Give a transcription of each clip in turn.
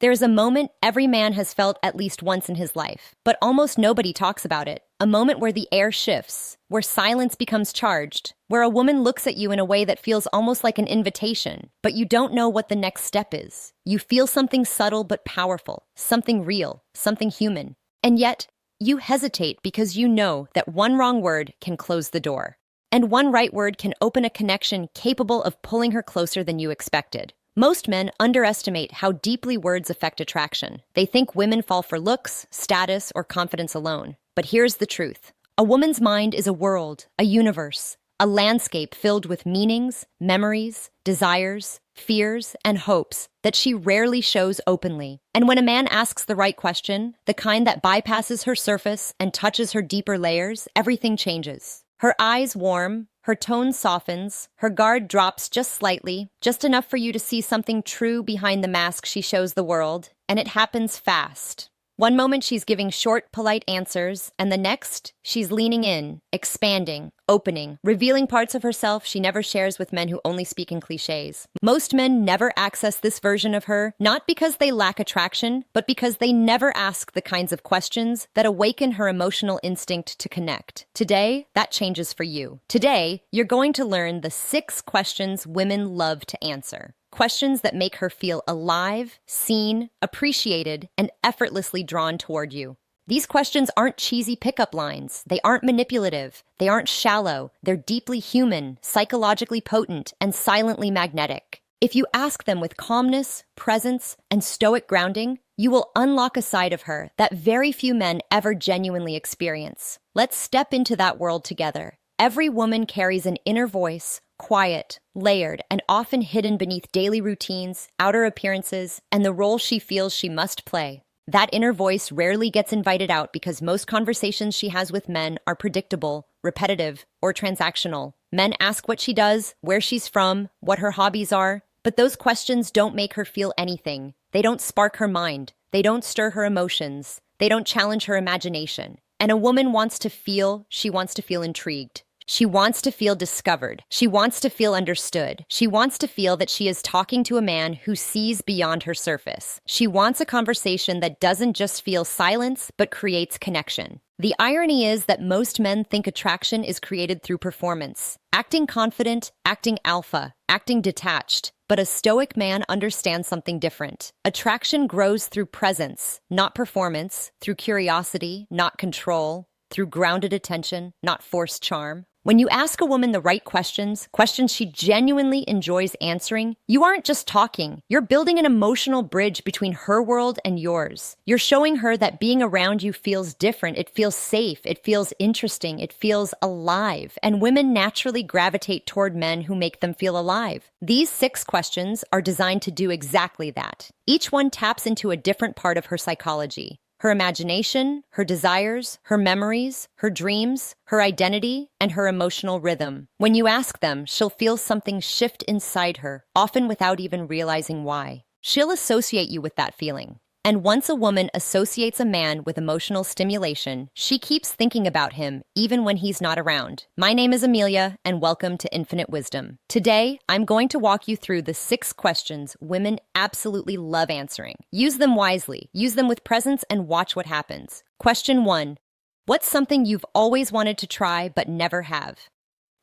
There's a moment every man has felt at least once in his life, but almost nobody talks about it. A moment where the air shifts, where silence becomes charged, where a woman looks at you in a way that feels almost like an invitation, but you don't know what the next step is. You feel something subtle but powerful, something real, something human. And yet, you hesitate because you know that one wrong word can close the door. And one right word can open a connection capable of pulling her closer than you expected. Most men underestimate how deeply words affect attraction. They think women fall for looks, status, or confidence alone. But here's the truth. A woman's mind is a world, a universe, a landscape filled with meanings, memories, desires, fears, and hopes that she rarely shows openly. And when a man asks the right question, the kind that bypasses her surface and touches her deeper layers, everything changes. Her eyes warm, her tone softens, her guard drops just slightly, just enough for you to see something true behind the mask she shows the world, and it happens fast. One moment she's giving short, polite answers, and the next, she's leaning in, expanding, opening, revealing parts of herself she never shares with men who only speak in cliches. Most men never access this version of her, not because they lack attraction, but because they never ask the kinds of questions that awaken her emotional instinct to connect. Today, that changes for you. Today, you're going to learn the 6 questions women love to answer. Questions that make her feel alive, seen, appreciated, and effortlessly drawn toward you. These questions aren't cheesy pickup lines. They aren't manipulative. They aren't shallow. They're deeply human, psychologically potent, and silently magnetic. If you ask them with calmness, presence, and stoic grounding, you will unlock a side of her that very few men ever genuinely experience. Let's step into that world together. Every woman carries an inner voice, quiet, layered, and often hidden beneath daily routines, outer appearances, and the role she feels she must play. That inner voice rarely gets invited out because most conversations she has with men are predictable, repetitive, or transactional. Men ask what she does, where she's from, what her hobbies are, but those questions don't make her feel anything. They don't spark her mind. They don't stir her emotions. They don't challenge her imagination. And a woman wants to feel, she wants to feel intrigued. She wants to feel discovered. She wants to feel understood. She wants to feel that she is talking to a man who sees beyond her surface. She wants a conversation that doesn't just feel silence, but creates connection. The irony is that most men think attraction is created through performance. Acting confident, acting alpha, acting detached. But a stoic man understands something different. Attraction grows through presence, not performance, through curiosity, not control, through grounded attention, not forced charm. When you ask a woman the right questions she genuinely enjoys answering, you aren't just talking. You're building an emotional bridge between her world and yours. You're showing her that being around you feels different. It feels safe. It feels interesting. It feels alive. And women naturally gravitate toward men who make them feel alive. These 6 questions are designed to do exactly that. Each one taps into a different part of her psychology. Her imagination, her desires, her memories, her dreams, her identity, and her emotional rhythm. When you ask them, she'll feel something shift inside her, often without even realizing why. She'll associate you with that feeling. And once a woman associates a man with emotional stimulation, she keeps thinking about him even when he's not around. My name is Amelia, and welcome to Infinite Wisdom. Today, I'm going to walk you through the 6 questions women absolutely love answering. Use them wisely, use them with presence, and watch what happens. Question 1. What's something you've always wanted to try but never have?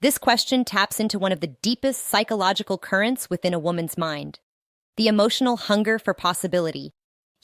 This question taps into one of the deepest psychological currents within a woman's mind. The emotional hunger for possibility.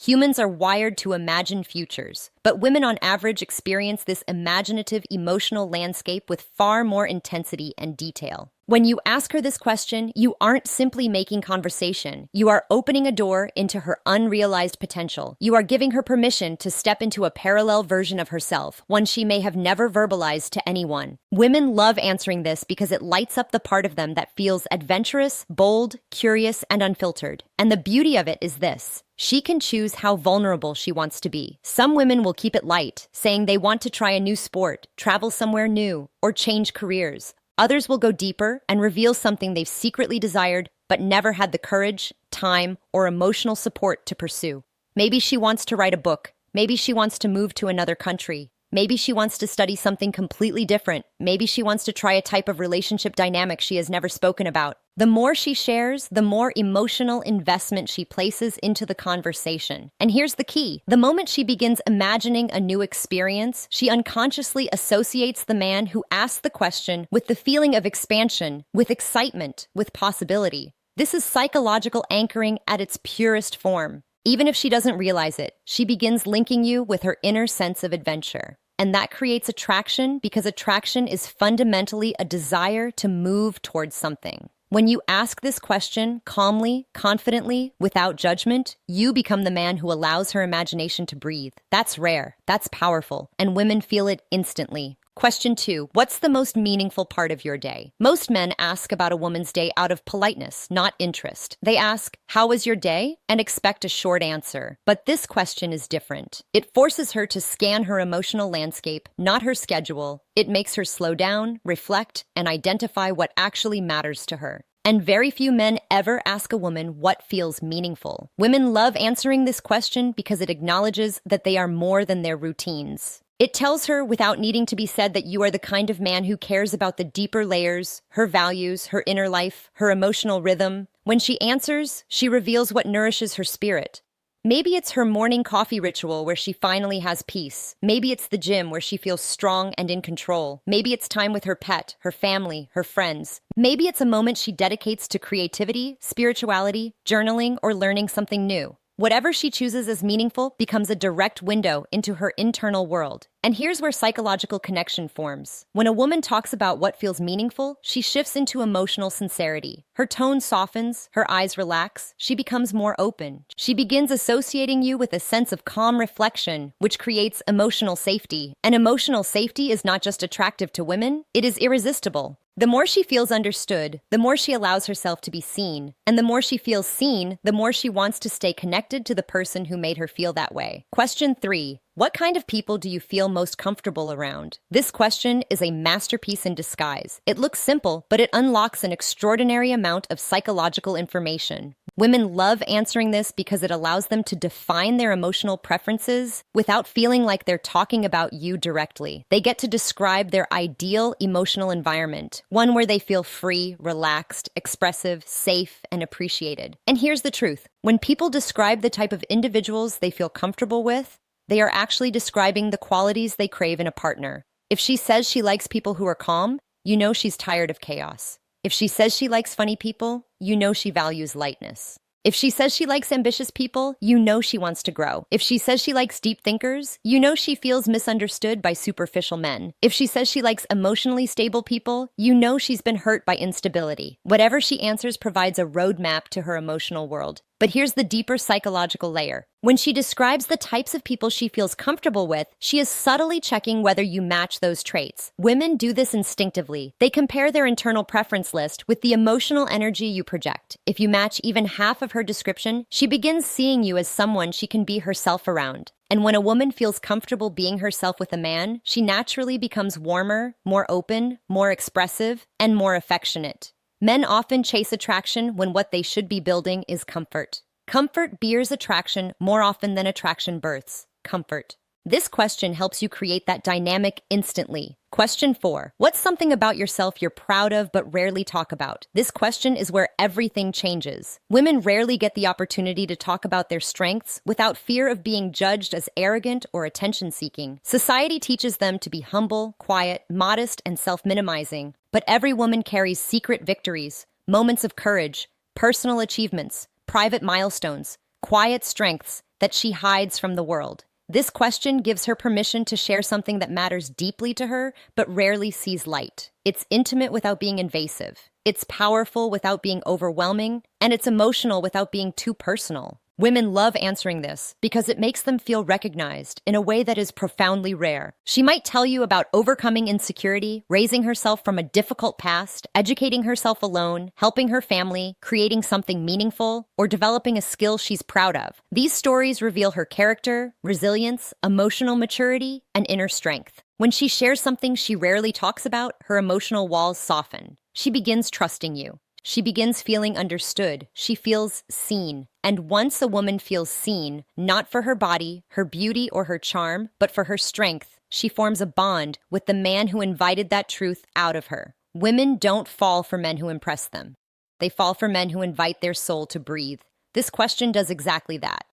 Humans are wired to imagine futures, but women on average experience this imaginative emotional landscape with far more intensity and detail. When you ask her this question, you aren't simply making conversation. You are opening a door into her unrealized potential. You are giving her permission to step into a parallel version of herself, one she may have never verbalized to anyone. Women love answering this because it lights up the part of them that feels adventurous, bold, curious, and unfiltered. And the beauty of it is this. She can choose how vulnerable she wants to be. Some women will keep it light, saying they want to try a new sport, travel somewhere new, or change careers. Others will go deeper and reveal something they've secretly desired but never had the courage, time, or emotional support to pursue. Maybe she wants to write a book. Maybe she wants to move to another country. Maybe she wants to study something completely different. Maybe she wants to try a type of relationship dynamic she has never spoken about. The more she shares, the more emotional investment she places into the conversation. And here's the key. The moment she begins imagining a new experience, she unconsciously associates the man who asked the question with the feeling of expansion, with excitement, with possibility. This is psychological anchoring at its purest form. Even if she doesn't realize it, she begins linking you with her inner sense of adventure. And that creates attraction because attraction is fundamentally a desire to move towards something. When you ask this question calmly, confidently, without judgment, you become the man who allows her imagination to breathe. That's rare, that's powerful, and women feel it instantly. Question 2. What's the most meaningful part of your day? Most men ask about a woman's day out of politeness, not interest. They ask, "How was your day?" and expect a short answer. But this question is different. It forces her to scan her emotional landscape, not her schedule. It makes her slow down, reflect, and identify what actually matters to her. And very few men ever ask a woman what feels meaningful. Women love answering this question because it acknowledges that they are more than their routines. It tells her without needing to be said that you are the kind of man who cares about the deeper layers, her values, her inner life, her emotional rhythm. When she answers, she reveals what nourishes her spirit. Maybe it's her morning coffee ritual where she finally has peace. Maybe it's the gym where she feels strong and in control. Maybe it's time with her pet, her family, her friends. Maybe it's a moment she dedicates to creativity, spirituality, journaling, or learning something new. Whatever she chooses as meaningful becomes a direct window into her internal world. And here's where psychological connection forms. When a woman talks about what feels meaningful, she shifts into emotional sincerity. Her tone softens, her eyes relax, she becomes more open. She begins associating you with a sense of calm reflection, which creates emotional safety. And emotional safety is not just attractive to women, it is irresistible. The more she feels understood, the more she allows herself to be seen. And the more she feels seen, the more she wants to stay connected to the person who made her feel that way. Question 3. What kind of people do you feel most comfortable around? This question is a masterpiece in disguise. It looks simple, but it unlocks an extraordinary amount of psychological information. Women love answering this because it allows them to define their emotional preferences without feeling like they're talking about you directly. They get to describe their ideal emotional environment, one where they feel free, relaxed, expressive, safe, and appreciated. And here's the truth. When people describe the type of individuals they feel comfortable with, they are actually describing the qualities they crave in a partner. If she says she likes people who are calm, you know she's tired of chaos. If she says she likes funny people, you know she values lightness. If she says she likes ambitious people, you know she wants to grow. If she says she likes deep thinkers, you know she feels misunderstood by superficial men. If she says she likes emotionally stable people, you know she's been hurt by instability. Whatever she answers provides a roadmap to her emotional world. But here's the deeper psychological layer. When she describes the types of people she feels comfortable with, she is subtly checking whether you match those traits. Women do this instinctively. They compare their internal preference list with the emotional energy you project. If you match even half of her description, she begins seeing you as someone she can be herself around. And when a woman feels comfortable being herself with a man, she naturally becomes warmer, more open, more expressive, and more affectionate. Men often chase attraction when what they should be building is comfort. Comfort bears attraction more often than attraction births comfort. This question helps you create that dynamic instantly. Question 4. What's something about yourself you're proud of but rarely talk about? This question is where everything changes. Women rarely get the opportunity to talk about their strengths without fear of being judged as arrogant or attention-seeking. Society teaches them to be humble, quiet, modest, and self-minimizing. But every woman carries secret victories, moments of courage, personal achievements, private milestones, quiet strengths that she hides from the world. This question gives her permission to share something that matters deeply to her, but rarely sees light. It's intimate without being invasive. It's powerful without being overwhelming, and it's emotional without being too personal. Women love answering this because it makes them feel recognized in a way that is profoundly rare. She might tell you about overcoming insecurity, raising herself from a difficult past, educating herself alone, helping her family, creating something meaningful, or developing a skill she's proud of. These stories reveal her character, resilience, emotional maturity, and inner strength. When she shares something she rarely talks about, her emotional walls soften. She begins trusting you. She begins feeling understood. She feels seen. And once a woman feels seen, not for her body, her beauty, or her charm, but for her strength, she forms a bond with the man who invited that truth out of her. Women don't fall for men who impress them. They fall for men who invite their soul to breathe. This question does exactly that.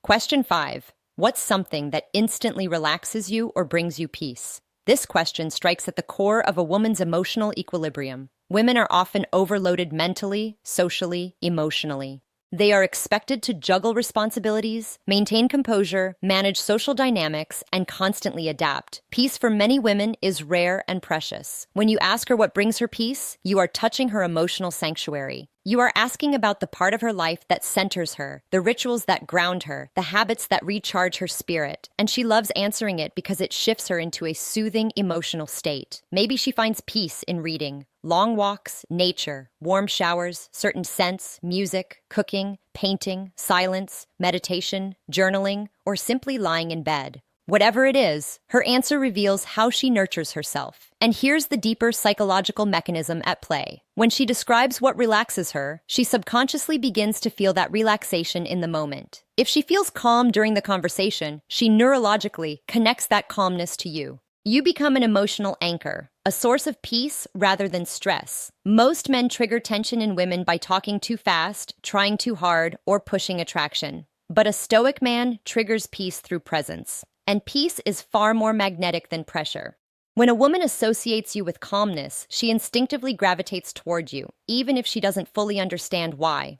Question 5. What's something that instantly relaxes you or brings you peace? This question strikes at the core of a woman's emotional equilibrium. Women are often overloaded mentally, socially, emotionally. They are expected to juggle responsibilities, maintain composure, manage social dynamics, and constantly adapt. Peace for many women is rare and precious. When you ask her what brings her peace, you are touching her emotional sanctuary. You are asking about the part of her life that centers her, the rituals that ground her, the habits that recharge her spirit, and she loves answering it because it shifts her into a soothing emotional state. Maybe she finds peace in reading. Long walks, nature, warm showers, certain scents, music, cooking, painting, silence, meditation, journaling, or simply lying in bed. Whatever it is, her answer reveals how she nurtures herself. And here's the deeper psychological mechanism at play. When she describes what relaxes her, she subconsciously begins to feel that relaxation in the moment. If she feels calm during the conversation, she neurologically connects that calmness to you. You become an emotional anchor, a source of peace rather than stress. Most men trigger tension in women by talking too fast, trying too hard, or pushing attraction. But a stoic man triggers peace through presence. And peace is far more magnetic than pressure. When a woman associates you with calmness, she instinctively gravitates toward you, even if she doesn't fully understand why.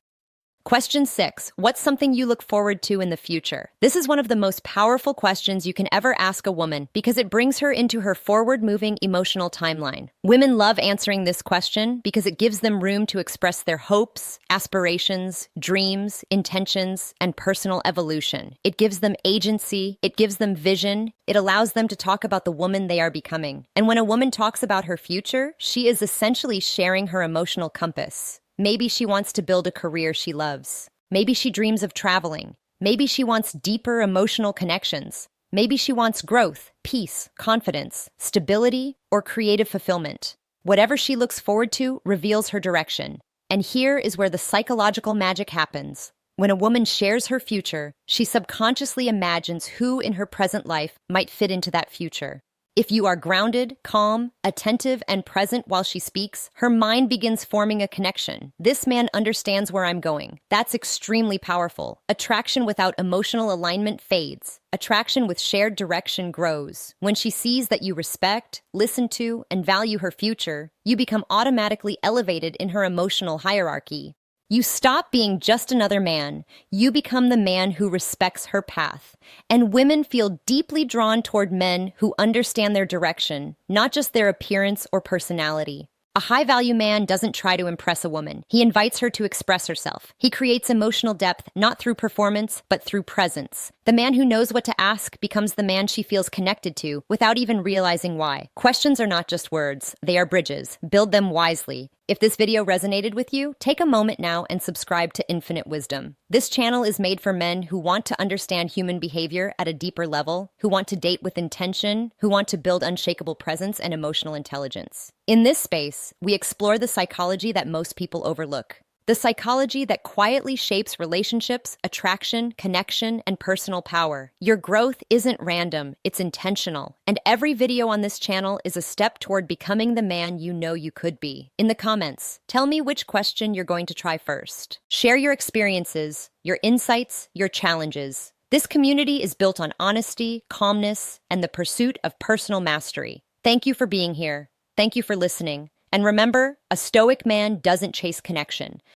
Question 6. What's something you look forward to in the future? This is one of the most powerful questions you can ever ask a woman because it brings her into her forward-moving emotional timeline. Women love answering this question because it gives them room to express their hopes, aspirations, dreams, intentions, and personal evolution. It gives them agency, it gives them vision, it allows them to talk about the woman they are becoming. And when a woman talks about her future, she is essentially sharing her emotional compass. Maybe she wants to build a career she loves. Maybe she dreams of traveling. Maybe she wants deeper emotional connections. Maybe she wants growth, peace, confidence, stability, or creative fulfillment. Whatever she looks forward to reveals her direction. And here is where the psychological magic happens. When a woman shares her future, she subconsciously imagines who in her present life might fit into that future. If you are grounded, calm, attentive, and present while she speaks, her mind begins forming a connection. This man understands where I'm going. That's extremely powerful. Attraction without emotional alignment fades. Attraction with shared direction grows. When she sees that you respect, listen to, and value her future, you become automatically elevated in her emotional hierarchy. You stop being just another man. You become the man who respects her path. And women feel deeply drawn toward men who understand their direction, not just their appearance or personality. A high-value man doesn't try to impress a woman. He invites her to express herself. He creates emotional depth, not through performance, but through presence. The man who knows what to ask becomes the man she feels connected to without even realizing why. Questions are not just words. They are bridges. Build them wisely. If this video resonated with you, take a moment now and subscribe to Infinite Wisdom. This channel is made for men who want to understand human behavior at a deeper level, who want to date with intention, who want to build unshakable presence and emotional intelligence. In this space, we explore the psychology that most people overlook. The psychology that quietly shapes relationships, attraction, connection, and personal power. Your growth isn't random, it's intentional. And every video on this channel is a step toward becoming the man you know you could be. In the comments, tell me which question you're going to try first. Share your experiences, your insights, your challenges. This community is built on honesty, calmness, and the pursuit of personal mastery. Thank you for being here. Thank you for listening. And remember, a stoic man doesn't chase connection.